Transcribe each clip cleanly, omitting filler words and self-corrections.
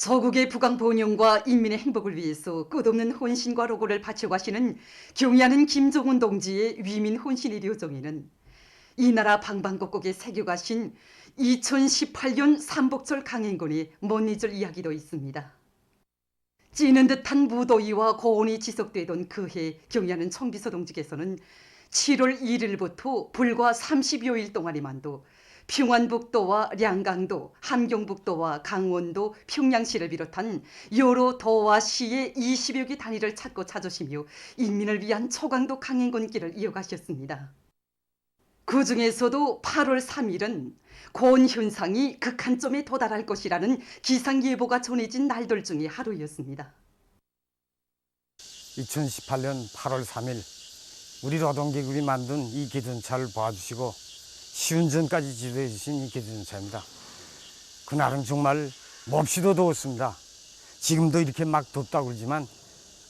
조국의 부강 번영과 인민의 행복을 위해서 끝없는 헌신과 로고를 바쳐가시는 경의하는 김정은 동지의 위민 헌신의 요정에는 이 나라 방방곡곡에 새겨가신 2018년 삼복절 강행군의 못 잊을 이야기도 있습니다. 찌는 듯한 무더위와 고온이 지속되던 그해 경의하는 청비서 동지께서는 7월 1일부터 불과 30여일 동안에만도 평안북도와 량강도, 함경북도와 강원도, 평양시를 비롯한 여러 도와 시의 20여 개 단위를 찾고 찾으시며 인민을 위한 초강도 강행군 길을 이어가셨습니다. 그 중에서도 8월 3일은 고온 현상이 극한점에 도달할 것이라는 기상예보가 전해진 날들 중에 하루였습니다. 2018년 8월 3일 우리 노동계급이 만든 이 기전차를 봐주시고 시운전까지 지도해 주신 이 기전차입니다. 그날은 정말 몹시도 더웠습니다. 지금도 이렇게 막 덥다고 그러지만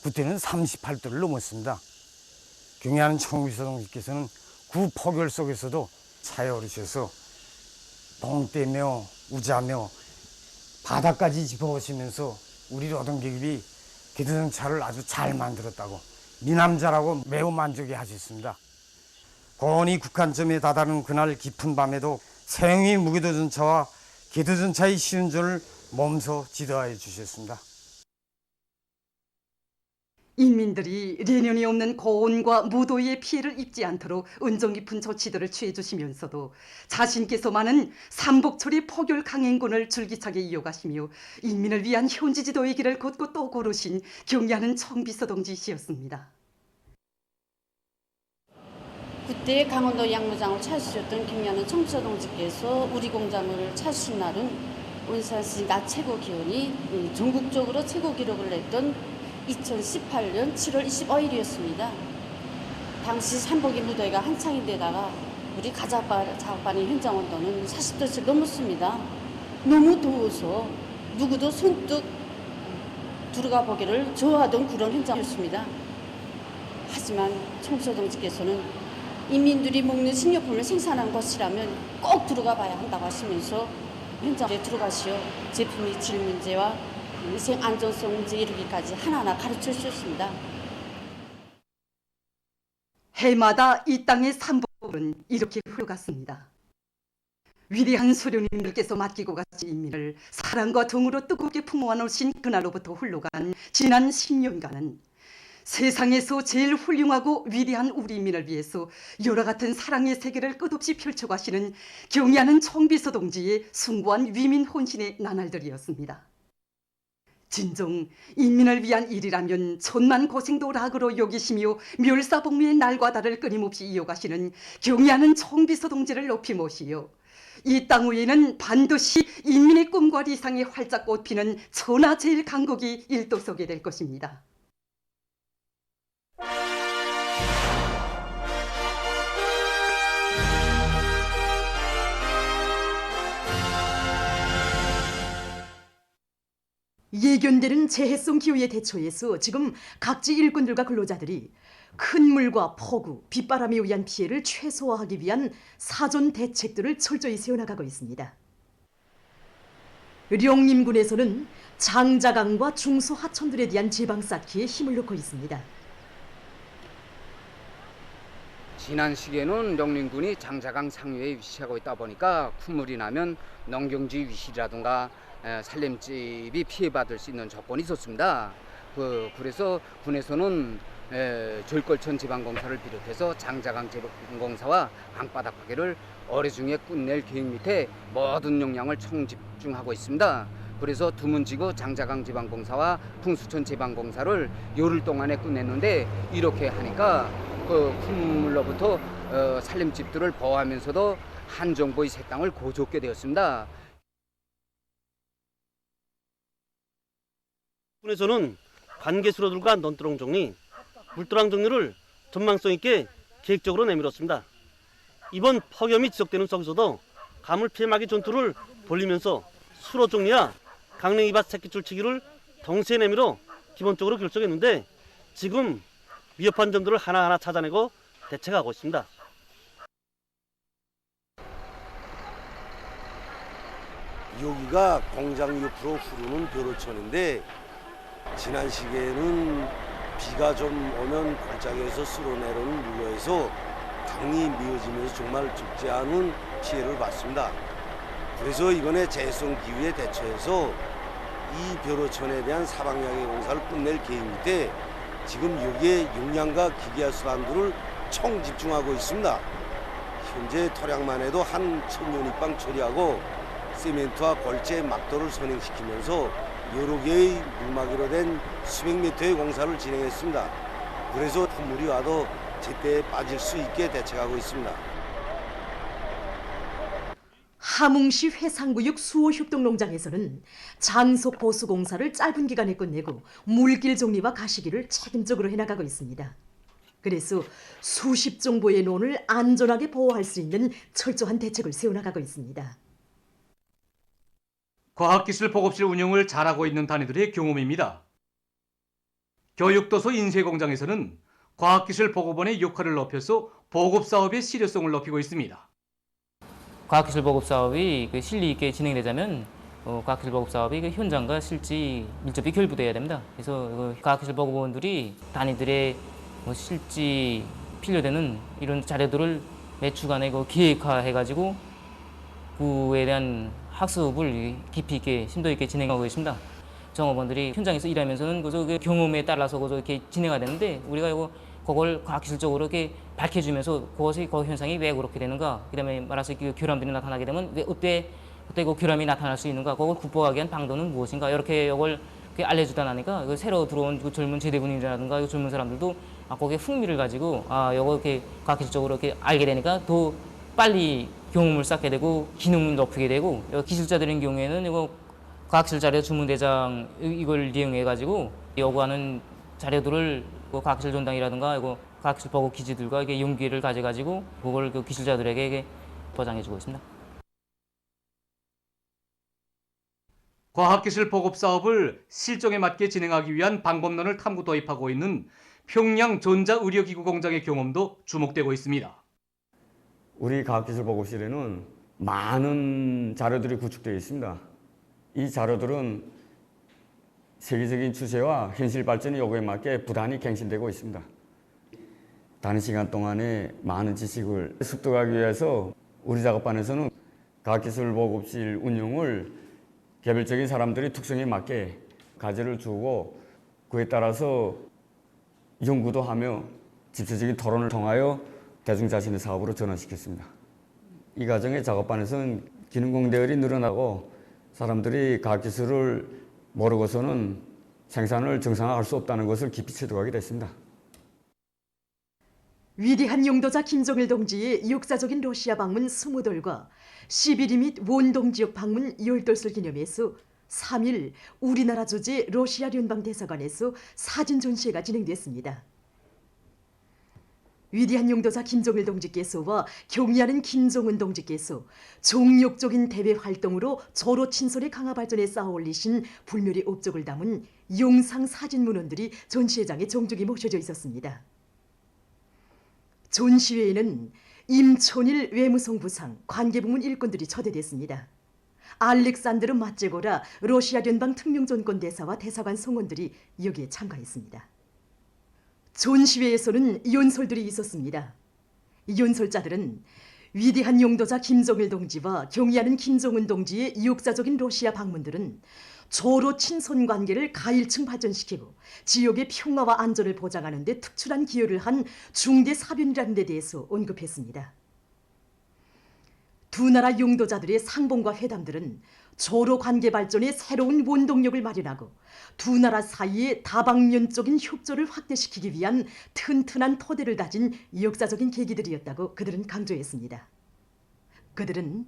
그때는 38도를 넘었습니다. 경의하는 청비서 동지께서는 그 폭열 속에서도 차에 오르셔서 동때며 우자며 바다까지 짚어보시면서 우리 노동계급이 기전차를 아주 잘 만들었다고 미남자라고 매우 만족해 하셨습니다. 고온이 극한점에 다다른 그날 깊은 밤에도 세영이 무기도전차와 기도전차의 시운전을 몸소 지도하여 주셨습니다. 인민들이 내년이 없는 고온과 무더위의 피해를 입지 않도록 은정 깊은 조치들을 취해 주시면서도 자신께서만은 삼복철의 폭열 강행군을 줄기차게 이어가시며 인민을 위한 현지 지도의 길을 걷고 또 걸으신 경의하는 청비서 동지시였습니다. 그때 강원도 양로장을 찾으셨던 경의하는 청비서 동지께서 우리 공장을 찾으신 날은 온산시 낮 최고 기온이 전국적으로 최고 기록을 냈던 2018년 7월 25일이었습니다. 당시 삼복의 무더위가 한창인데다가 우리 작업반의 현장 온도는 40도씩 넘었습니다. 너무 더워서 누구도 손뜻 들어가 보기를 좋아하던 그런 현장이었습니다. 하지만 청비서 동지께서는 인민들이 먹는 식료품을 생산한 것이라면 꼭 들어가 봐야 한다고 하시면서 현장에 들어가시어 제품의 질 문제와 위생 안전성 문제 이르기까지 하나하나 가르쳐 주셨습니다. 해마다 이 땅의 삼복은 이렇게 흘러갔습니다. 위대한 소령님들께서 맡기고 가신 인민을 사랑과 정으로 뜨겁게 품어와 놓으신 그날로부터 흘러간 지난 10년간은 세상에서 제일 훌륭하고 위대한 우리 인민을 위해서 여러 같은 사랑의 세계를 끝없이 펼쳐가시는 경의하는 청비서 동지의 숭고한 위민 혼신의 나날들이었습니다. 진정 인민을 위한 일이라면 천만 고생도 락으로 여기시며 멸사복무의 날과 달을 끊임없이 이어가시는 경의하는 청비서 동지를 높이 모시어 이 땅 위에는 반드시 인민의 꿈과理想이 활짝 꽃피는 천하제일강국이 일도서게 될 것입니다. 예견되는 재해성 기후에 대처해서 지금 각지 일꾼들과 근로자들이 큰 물과 폭우, 빗바람에 의한 피해를 최소화하기 위한 사전 대책들을 철저히 세워나가고 있습니다. 령림군에서는 장자강과 중소 하천들에 대한 제방 쌓기에 힘을 넣고 있습니다. 지난 시기에는 령림군이 장자강 상류에 위치하고 있다 보니까 큰 물이 나면 농경지 위실이라든가 살림집이 피해받을 수 있는 조건이 있었습니다. 그래서 군에서는 졸걸천 지방공사를 비롯해서 장자강 지방공사와 방바닥 파괴를 올해 중에 끝낼 계획 밑에 모든 역량을 총집중하고 있습니다. 그래서 두문지구 장자강 지방공사와 풍수천 지방공사를 열흘 동안에 끝냈는데 이렇게 하니까 그 큰 물로부터 살림집들을 보호하면서도 한정부의 새 땅을 고젓게 되었습니다. 군에서는 관계수로들과 논두렁 정리, 물두렁 정리를 전망성 있게 계획적으로 내밀었습니다. 이번 폭염이 지속되는 속에서도 가물 피해막이 전투를 벌리면서 수로 정리와 강냉이밭 새끼줄 치기를 동시에 내밀어 기본적으로 결정했는데 지금 위협한 점들을 하나하나 찾아내고 대책하고 있습니다. 여기가 공장 옆으로 흐르는 벼로천인데 지난 시기에는 비가 좀 오면 골짜기에서 쓸어내려는 물로에서 강이 미어지면서 정말 적지 않은 피해를 봤습니다. 그래서 이번에 재해성 기후에 대처해서 이 벼로천에 대한 사방양의 공사를 끝낼 계획인데 지금 여기에 용량과 기계화 수단들을 총 집중하고 있습니다. 현재 토량만 해도 한 1000여 입방 처리하고 시멘트와 골재 막도를 선행시키면서 여러 개의 물막이로 된 수백 미터의 공사를 진행했습니다. 그래서 콧물이 와도 제때 빠질 수 있게 대책하고 있습니다. 함흥시 회상구역 수호협동농장에서는 장속 보수 공사를 짧은 기간에 끝내고 물길 정리와 가시기를 책임적으로 해나가고 있습니다. 그래서 수십 종보의 논을 안전하게 보호할 수 있는 철저한 대책을 세워나가고 있습니다. 과학기술 보급실 운영을 잘하고 있는 단위들의 경험입니다. 교육도서 인쇄공장에서는 과학기술 보급원의 역할을 높여서 보급사업의 실효성을 높이고 있습니다. 과학기술 보급 사업이 실리 있게 진행되자면 과학기술 보급 사업이 현장과 실지 밀접히 결부돼야 됩니다. 그래서 과학기술 보급원들이 단위들의 실지 필요되는 이런 자료들을 매 주간에 기획화해가지고 그에 대한 학습을 깊이 있게 심도 있게 진행하고 있습니다. 정업원들이 현장에서 일하면서는 그 경험에 따라서 이렇게 진행가 되는데 우리가 그걸 과학기술적으로 이렇게 밝혀주면서 그것이 그 현상이 왜 그렇게 되는가, 그다음에 말해서 그 결함들이 나타나게 되면 왜 그때 그 결함이 나타날 수 있는가, 그걸 극복하기 위한 방도는 무엇인가, 이렇게 이걸 알려주다 나니까 새로 들어온 그 젊은 제대분이라든가 젊은 사람들도 거기에 흥미를 가지고 이거 이렇게 과학기술적으로 이렇게 알게 되니까 더 빨리 경험을 쌓게 되고 기능을 높이게 되고, 기술자들인 경우에는 이거 과학기술 자료 주문 대장 이걸 이용해 가지고 요구하는 자료들을 과학기술 전당이라든가 이거 과학기술 보급 기지들과 이게 용기를 가져가지고 그걸 기술자들에게 보장해주고 있습니다. 과학기술 보급 사업을 실정에 맞게 진행하기 위한 방법론을 탐구 도입하고 있는 평양 전자의료기구 공장의 경험도 주목되고 있습니다. 우리 과학기술보급실에는 많은 자료들이 구축되어 있습니다. 이 자료들은 세계적인 추세와 현실 발전의 요구에 맞게 부단히 갱신되고 있습니다. 단위 시간 동안에 많은 지식을 습득하기 위해서 우리 작업반에서는 과학기술보급실 운영을 개별적인 사람들의 특성에 맞게 과제를 주고 그에 따라서 연구도 하며 집체적인 토론을 통하여 대중자신의 사업으로 전환시켰습니다. 이 과정에 작업반에서는 기능공대열이 늘어나고 사람들이 과학기술을 모르고서는 생산을 정상화할 수 없다는 것을 깊이 체득하게 됐습니다. 위대한 용도자 김정일 동지의 역사적인 러시아 방문 20돌과 시비리 및 원동 지역 방문 10돌을 기념해서 3일 우리나라 주재 러시아聯邦대사관에서 사진 전시회가 진행됐습니다. 위대한 용도자 김정일 동지께서와 경의하는 김정은 동지께서 종력적인 대외 활동으로 저로 친선의 강화 발전에 쌓아올리신 불멸의 업적을 담은 영상 사진 문헌들이 전시회장에 정중히 모셔져 있었습니다. 전시회에는 임촌일 외무성 부상, 관계부문 일꾼들이 초대됐습니다. 알렉산드르 마제고라 러시아聯邦특명전권 대사와 대사관 성원들이 여기에 참가했습니다. 전시회에서는 연설들이 있었습니다. 연설자들은 위대한 용도자 김정일 동지와 경의하는 김정은 동지의 역사적인 러시아 방문들은 조로 친선 관계를 가일층 발전시키고 지역의 평화와 안전을 보장하는 데 특출한 기여를 한 중대 사변이라는 데 대해서 언급했습니다. 두 나라 용도자들의 상봉과 회담들은 조로 관계 발전에 새로운 원동력을 마련하고 두 나라 사이의 다방면적인 협조를 확대시키기 위한 튼튼한 토대를 다진 역사적인 계기들이었다고 그들은 강조했습니다. 그들은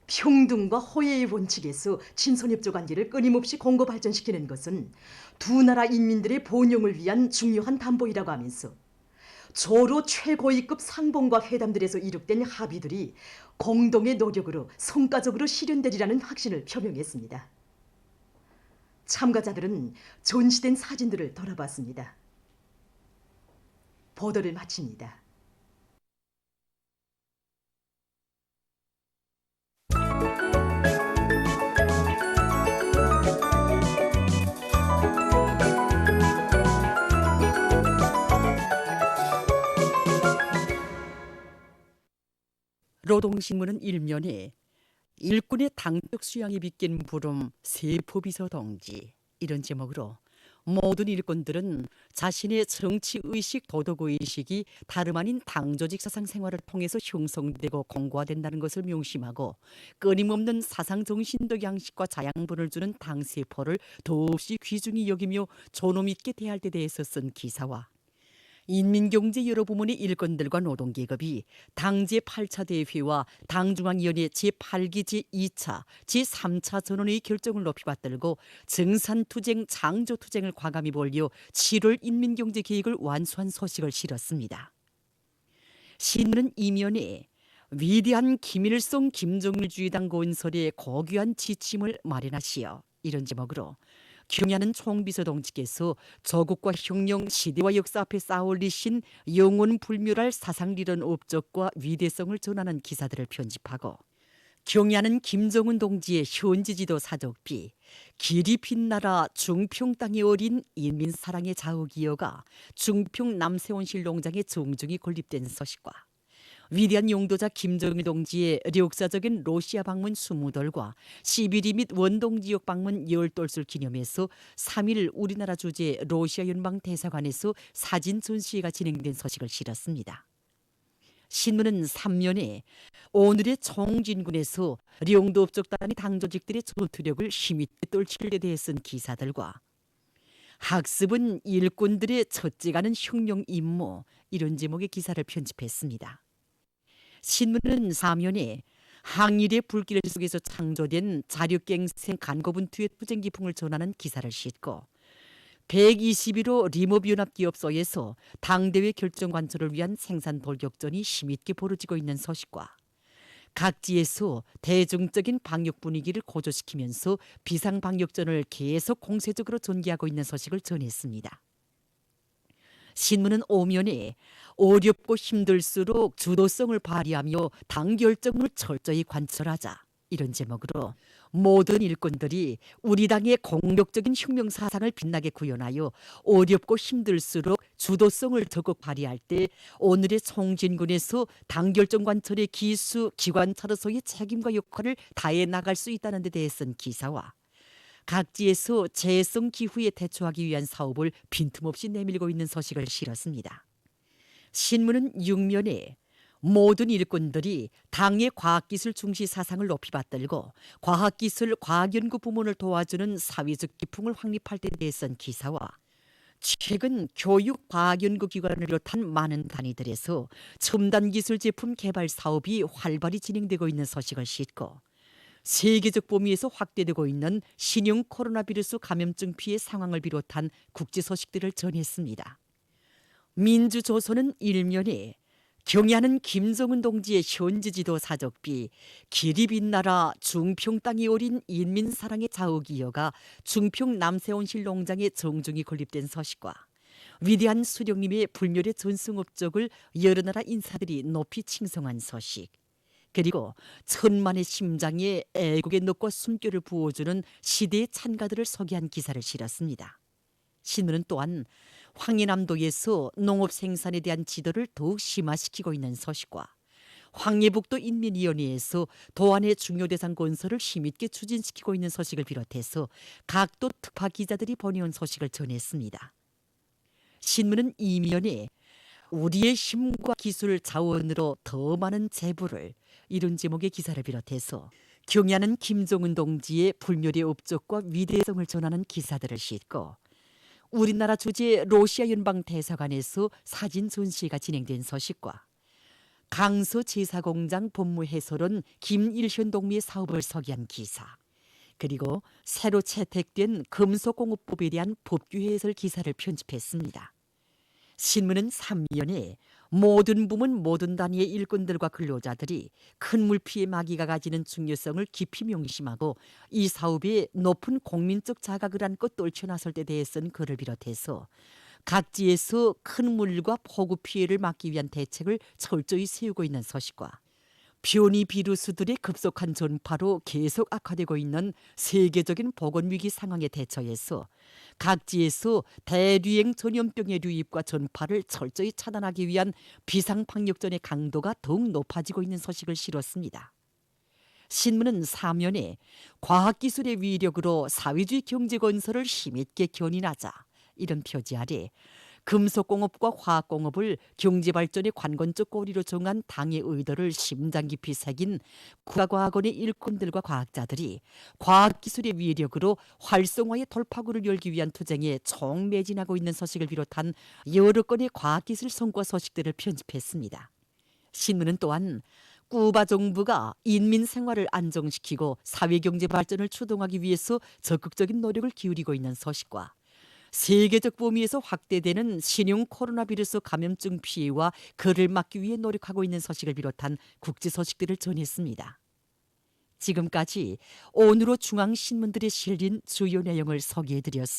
평등과 호혜의 원칙에서 친선협조 관계를 끊임없이 공고 발전시키는 것은 두 나라 인민들의 번영을 위한 중요한 담보이라고 하면서 조로 최고위급 상봉과 회담들에서 이룩된 합의들이 공동의 노력으로 성과적으로 실현되리라는 확신을 표명했습니다. 참가자들은 전시된 사진들을 돌아봤습니다. 보도를 마칩니다. 노동신문은 일면에 일꾼의 당적 수양이 빗긴 부름 세포비서 동지 이런 제목으로 모든 일꾼들은 자신의 정치의식, 도덕의식이 다름 아닌 당조직 사상 생활을 통해서 형성되고 공고화된다는 것을 명심하고 끊임없는 사상정신적 양식과 자양분을 주는 당세포를 더없이 귀중히 여기며 존엄 있게 대할 때 대해서 쓴 기사와 인민경제 여러 부문의 일꾼들과 노동계급이 당 제8차 대회와 당중앙위원회 제8기 제2차, 제3차 전원의 결정을 높이 받들고 증산투쟁, 장조투쟁을 과감히 벌여 7월 인민경제계획을 완수한 소식을 실었습니다. 신문은 이면에 위대한 김일성 김정일주의당 건설의 고귀한 지침을 마련하시어 이런 제목으로 경야는 총비서 동지께서 조국과 혁명, 시대와 역사 앞에 쌓아올리신 영원 불멸할 사상리론 업적과 위대성을 전하는 기사들을 편집하고 경야는 김정은 동지의 현지지도 사적비, 길이 빛나라 중평 땅에 어린 인민사랑의 자욱이여가 중평 남세원실 농장에 정중히 건립된 소식과 위대한 용도자 김정일 동지의 역사적인 러시아 방문 20돌과 시비리 및 원동 지역 방문 10돌을 기념해서 3일 우리나라 주재 러시아 연방 대사관에서 사진 전시회가 진행된 소식을 실었습니다. 신문은 3면에 오늘의 총진군에서 령도업적단의 당조직들의 전투력을 힘있게 떨칠 때 대해 쓴 기사들과 학습은 일꾼들의 첫째가는 혁명 임무 이런 제목의 기사를 편집했습니다. 신문은 4면에 항일의 불길 속에서 창조된 자력갱생 간거분투의 투쟁기풍을 전하는 기사를 싣고 121호 림업연합기업소에서 당대회 결정 관철을 위한 생산 돌격전이 힘있게 벌어지고 있는 소식과 각지에서 대중적인 방역 분위기를 고조시키면서 비상방역전을 계속 공세적으로 전개하고 있는 소식을 전했습니다. 신문은 오면에 어렵고 힘들수록 주도성을 발휘하며 당 결정을 철저히 관철하자 이런 제목으로 모든 일꾼들이 우리 당의 공격적인 혁명 사상을 빛나게 구현하여 어렵고 힘들수록 주도성을 적극 발휘할 때 오늘의 총진군에서 당 결정 관철의 기수 기관 차로서의 책임과 역할을 다해 나갈 수 있다는 데 대해 쓴 기사와 각지에서 재성 기후에 대처하기 위한 사업을 빈틈없이 내밀고 있는 소식을 실었습니다. 신문은 6면에 모든 일꾼들이 당의 과학기술 중시 사상을 높이 받들고 과학기술 과학연구 부문을 도와주는 사회적 기풍을 확립할 때 대해 쓴 기사와 최근 교육 과학연구기관을 비롯한 많은 단위들에서 첨단기술 제품 개발 사업이 활발히 진행되고 있는 소식을 싣고 세계적 범위에서 확대되고 있는 신형 코로나 바이러스 감염증 피해 상황을 비롯한 국제 소식들을 전했습니다. 민주조선은 1면에 경야는 김정은 동지의 현지지도 사적비, 길이 빛나라 중평 땅이 어린 인민사랑의 자욱이여가 중평 남세원실 농장에 정중히 건립된 소식과 위대한 수령님의 불멸의 전승업적을 여러 나라 인사들이 높이 칭송한 소식, 그리고 천만의 심장에 애국의 넋과 숨결을 부어주는 시대의 찬가들을 소개한 기사를 실었습니다. 신문은 또한 황해남도에서 농업 생산에 대한 지도를 더욱 심화시키고 있는 소식과 황해북도 인민위원회에서 도안의 중요 대상 건설을 힘있게 추진시키고 있는 소식을 비롯해서 각도 특파 기자들이 보내온 소식을 전했습니다. 신문은 이면에 우리의 힘과 기술 자원으로 더 많은 재부를 이런 제목의 기사를 비롯해서 경야는 김정은 동지의 불멸의 업적과 위대성을 전하는 기사들을 싣고 우리나라 주재 러시아 연방 대사관에서 사진 전시회가 진행된 소식과 강서 제사공장 법무 해설원 김일현 동무의 사업을 소개한 기사, 그리고 새로 채택된 금속공업법에 대한 법규 해설 기사를 편집했습니다. 신문은 3면에 모든 부문 모든 단위의 일꾼들과 근로자들이 큰 물피의 마귀가 가지는 중요성을 깊이 명심하고 이 사업에 높은 국민적 자각을 안고 떨쳐나설 때 대해 쓴 글을 비롯해서 각지에서 큰 물과 폭우 피해를 막기 위한 대책을 철저히 세우고 있는 소식과 변이 비루스들의 급속한 전파로 계속 악화되고 있는 세계적인 보건위기 상황에 대처해서 각지에서 대류행 전염병의 유입과 전파를 철저히 차단하기 위한 비상방역전의 강도가 더욱 높아지고 있는 소식을 실었습니다. 신문은 사면에 과학기술의 위력으로 사회주의 경제 건설을 힘있게 견인하자 이런 표지 아래 금속공업과 화학공업을 경제발전의 관건적 꼬리로 정한 당의 의도를 심장 깊이 새긴 국가과학원의 일꾼들과 과학자들이 과학기술의 위력으로 활성화의 돌파구를 열기 위한 투쟁에 총매진하고 있는 소식을 비롯한 여러 건의 과학기술 성과 소식들을 편집했습니다. 신문은 또한 쿠바 정부가 인민 생활을 안정시키고 사회경제 발전을 추동하기 위해서 적극적인 노력을 기울이고 있는 소식과 세계적 범위에서 확대되는 신형 코로나 바이러스 감염증 피해와 그를 막기 위해 노력하고 있는 소식을 비롯한 국제 소식들을 전했습니다. 지금까지 오늘의 중앙신문들에 실린 주요 내용을 소개해드렸습니다.